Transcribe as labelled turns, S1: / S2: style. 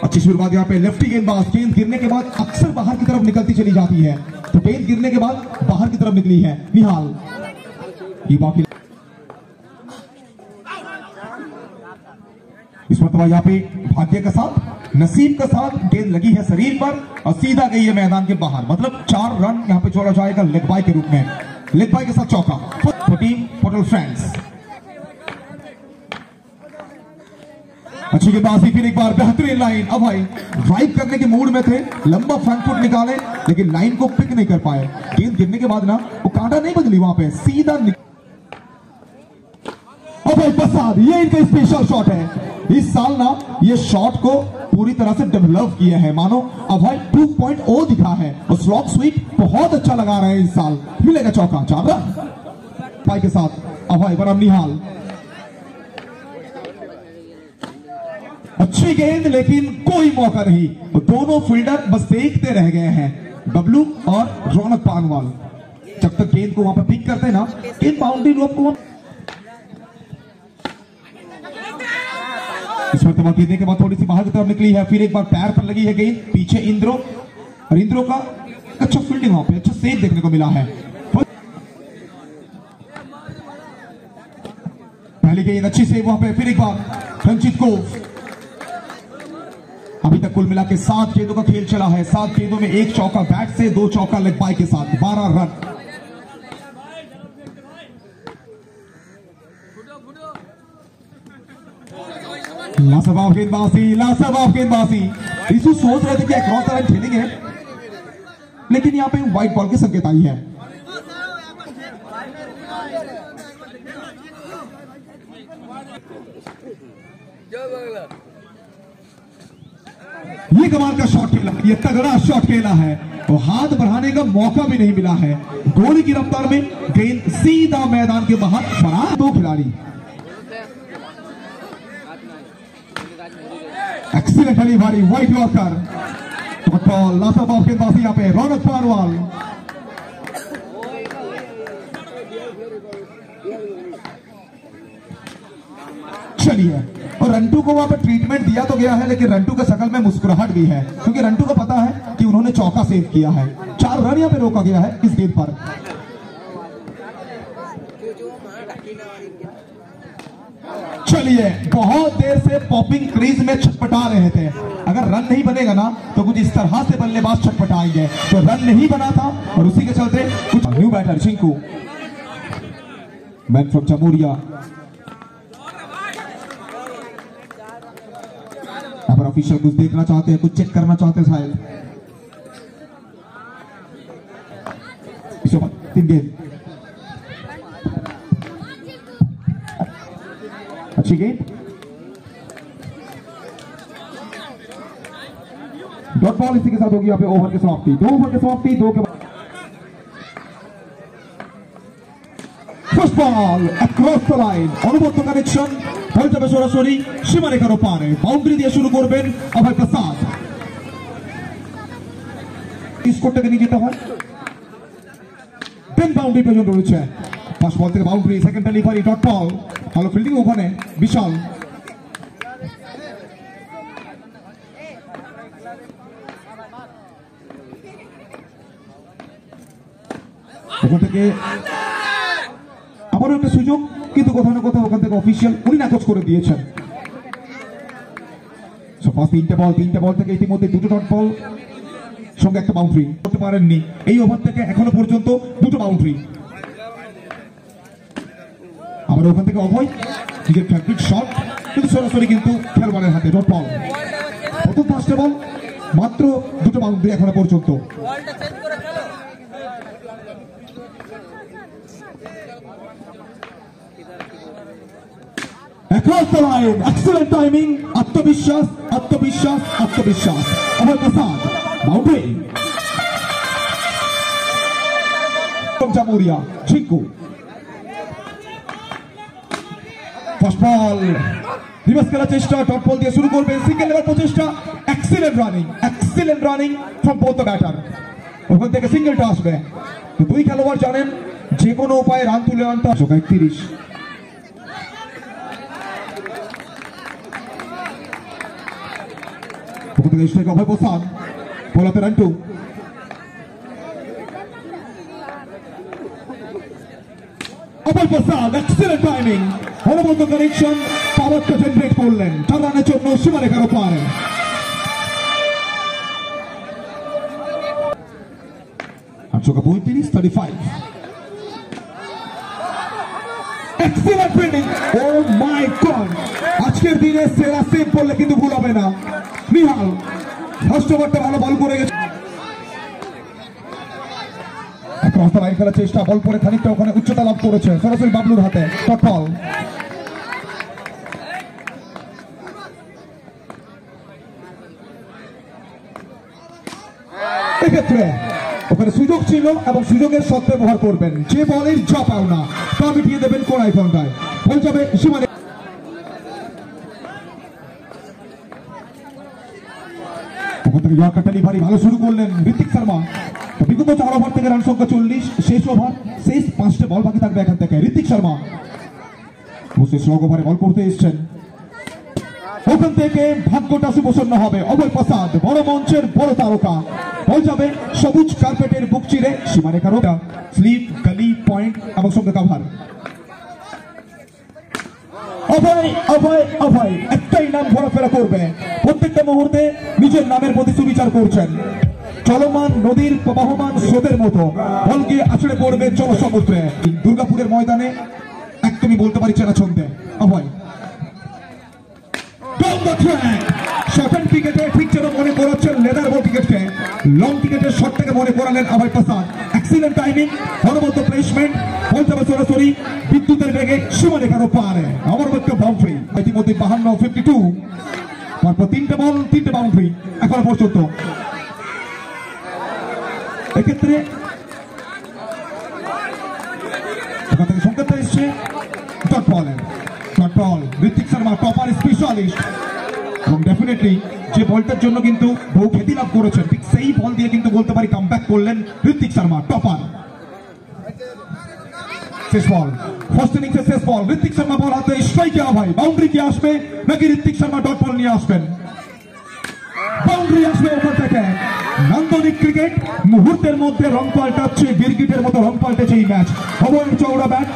S1: अच्छी शुरुआत यहाँ पे लेफ्टी गेंदबाज, गेंद गिरने के बाद अक्सर बाहर की तरफ निकलती चली जाती है, तो गेंद गिरने के बाद बाहर की तरफ निकली है। निहाल बाकी इस मरतबा यहाँ पे भाग्य के साथ, नसीब के साथ गेंद लगी है शरीर पर और सीधा गई है मैदान के बाहर। मतलब 4 रन यहाँ पे जोड़ा जाएगा लेग बाय के रूप में। लेग बाय के साथ चौका फॉर टीम पोर्टल फ्रेंड्स। अच्छी गेंदबाजी, फिर एक बार बेहतरीन लाइन। अब भाई ड्राइव करने के मूड में थे, लंबा फ्रंट फुट निकाले लेकिन लाइन को पिक नहीं कर पाए। गेंद गिरने के बाद ना वो कांटा नहीं बदली, वहां पे सीधा भाई प्रसाद, ये इनका स्पेशल शॉट है। इस साल ना ये शॉट को पूरी तरह से डेवलप किया है, मानो अभय 2.0 दिखा है और स्लॉग स्वीप बहुत अच्छा लगा रहे हैं इस साल। मिलेगा चौका, 4 रन पाई के साथ अभय बरम निहाल। अच्छी गेंद लेकिन कोई मौका नहीं, दोनों फील्डर बस देखते रह गए हैं, बबलू और रौनक पानवाल। जब तक गेंद को वहां पर पिक करते ना, इन बाउंड्री रोप को इस मरतबा गेंद के बाद थोड़ी सी बाहर की तरफ निकली है, फिर एक बार पैर पर लगी है गेंद, पीछे इंद्रो और इंद्रो का अच्छा फील्डिंग, वहां पे अच्छा सेव देखने को मिला है। पहली गेंद अच्छी सेव वहां पे, फिर एक बार रंजीत को। अभी तक कुल मिला के 7 गेंदों का खेल चला है, 7 गेंदों में 1 चौका बैट से, 2 चौका लेग बाय के साथ, 12 रन। लाजवाब गेंदबाजी, लाजवाब गेंदबाजी। ऋषु सोच रहे थे कि क्रॉस लाइन खेलेंगे, लेकिन यहाँ पे व्हाइट बॉल के संकेत आई है। ये कमाल का शॉट खेला, ये तगड़ा शॉट खेला है और हाथ बढ़ाने का मौका भी नहीं मिला है। गोली की रफ्तार में गेंद सीधा मैदान के बाहर फरार। 2 खिलाड़ी एक्सीलेंट हली भारी व्हाइट वॉकर, लाजवाब गेंदबाजी यहाँ पे रौनक पानवाल। चलिए, और रंटू को वहां पर ट्रीटमेंट दिया तो गया है, लेकिन रंटू के शकल में मुस्कुराहट भी है, क्योंकि रंटू को पता है कि उन्होंने चौका सेव किया है। 4 रन यहाँ पे रोका गया है इस गेंद पर। चलिए, बहुत देर से पॉपिंग क्रीज में छटपटा रहे थे, अगर रन नहीं बनेगा ना तो कुछ इस तरह से बल्लेबाज छटपटाएंगे, तो रन नहीं बना था और उसी के चलते कुछ new batter Chinku, man from जमूरिया। पर ऑफिशियल कुछ देखना चाहते हैं, कुछ चेक करना चाहते हैं शायद। 3 गेंद, अच्छी गेंद, डॉट बॉल। इसी के साथ होगी यहाँ पे ओवर की समाप्ति। 2 ओवर की समाप्ति, 2 के बाद first ball across the line, অনুবর্ত কানেকশন বল যাবে সরাসরি সীমারেখার ওপারে, বাউন্ডারি দিয়ে শুরু করবেন অভয় প্রসাদ। স্কোরটাকে নিয়ে যেতে হয় 10 বাউন্ডারি পর্যন্ত রয়েছে। ফার্স্ট বল থেকে boundary, second delivery, dot ball, ভালো ফিল্ডিং ওখানে বিশাল। ওখান থেকে আবারও একটা সুযোগ, কিন্তু কোথাও না কোথাও ওখান থেকে অফিসিয়াল উনি নাকচ করে দিয়েছেন। তিনটে বল থেকে ইতিমধ্যে 2টো ডট বল সঙ্গে একটা বাউন্ডারি করতে পারেননি। এই ওভার থেকে এখনো পর্যন্ত 2টো বাউন্ডারি। আবার ওখান থেকে অভয় নিজের ফেভারিট শট, কিন্তু সরাসরি কিন্তু খেলোয়াড়ের হাতে ডট বল। প্রথম ফার্স্ট বল মাত্র 2টো বাউন্ডারি এখনো পর্যন্ত। Across the line, excellent timing, आत्मविश्वास, आत्मविश्वास, आत्मविश्वास। अभय प्रसाद बाउंड्री, जमूरिया चिंकू। ফার্স্ট বল রিভার্স খেলার চেষ্টা, ডট বল দিয়ে শুরু করবেন, সিঙ্গেল লেভেল প্রচেষ্টা। Excellent running from both the batter. ওখান থেকে সিঙ্গেলটা আসবে, তো 2 খেলোয়াড় জানেন যে কোনো উপায়ে রান তুলে আনতে। 31 স্ট্রাইক অভয় প্রসাদ বলাতে রান 2 অভয় প্রসাদ এক্সেলেন্ট টাইমিং অনবদ্য কানেকশন পাওয়ারটা জেনারেট করলেন 4 রানের জন্য সীমারেখার ওপারে আটশোকা 35 এক্সেলেন্ট ফিল্ডিং ও মাই গড আজকের দিনে সেরা সেভ করলে কিন্তু ভুল হবে না নিহাল ফার্স্ট ওভারটা ভালো বল করে গেছে রাস্তা লাইন খেলার চেষ্টা বল পরে খানিকটা ওখানে উচ্চতা লাভ করেছে সরাসরি বাবলুর হাতে ডট বল এক্ষেত্রে ওখানে সুযোগ ছিল এবং সুযোগের সদ্ব্যবহার করবেন যে বলের যা পাও না তা মিটিয়ে দেবেন কোনায় ঘন্টায় বল যাবে সীমানে ওখান থেকে ইয়র্কার ডেলিভারি ভালো শুরু করলেন ঋত্বিক শর্মা বিগত 4 ওভার থেকে রান সংখ্যা 40 শেষ ওভার শেষ 5টে বল বাকি থাকবে এখান থেকে ঋত্বিক শর্মা শেষ ওভারে বল করতে এসছেন ওখান থেকে ভাগ্যটা সুপ্রসন্ন হবে অভয় প্রসাদ বড় মঞ্চের বড় তারকা বল যাবে সবুজ কার্পেটের বুক চিরে সীমারেখার ওটা স্লিপ গলি পয়েন্ট এবং সঙ্গে কাভার অভয় অভয় অভয় একটাই নাম ঘোরাফেরা করবে প্রত্যেকটা মুহূর্তে নিজের নামের প্রতি সুবিচার করছেন চলমান নদীর প্রবাহমান স্রোতের মতো বল গিয়ে আছড়ে পড়বে জনসমুদ্রে দুর্গাপুরের ময়দানে একদমই বলতে পারি চেনা ছন্দে অভয় শর্ট ক্রিকেটে ঠিক যেন মনে করাচ্ছেন লেদার বল ক্রিকেটকে লং ক্রিকেটের শটটাকে মনে করালেন অভয় প্রসাদ এক্সিলেন্ট টাইমিং অনবদ্য প্লেসমেন্ট বল যাবে সরাসরি বিদ্যুতের বেগে সীমারেখার ওপারে আমার একটা বাউন্ডারি ইতিমধ্যে 52 তারপর 3টে বল 3টে বাউন্ডারি এখনো পর্যন্ত এক্ষেত্রে ওখান থেকে সংকেত এসছে dot ball Hrithik Sharma topper specialist এবং ডেফিনেটলি যে বলটার জন্য কিন্তু বহু খ্যাতি লাভ করেছেন ঠিক সেই বল দিয়ে কিন্তু বলতে পারি কামব্যাক করলেন ঋত্বিক শর্মা টপার শেষ বল ফার্স্ট ইনিংসের শেষ বল ঋত্বিক শর্মা বল হাতে স্ট্রাইকে ভাই বাউন্ডারি কি আসবে নাকি ঋত্বিক শর্মা ডট বল নিয়ে আসবেন বাউন্ডারি আসবে ওখান থেকে নান্দনিক ক্রিকেট মুহূর্তের মধ্যে রং পাল্টাচ্ছে গিরগিটের মতো রং পাল্টেছে এই ম্যাচ অভয়ের চৌড়া ব্যাট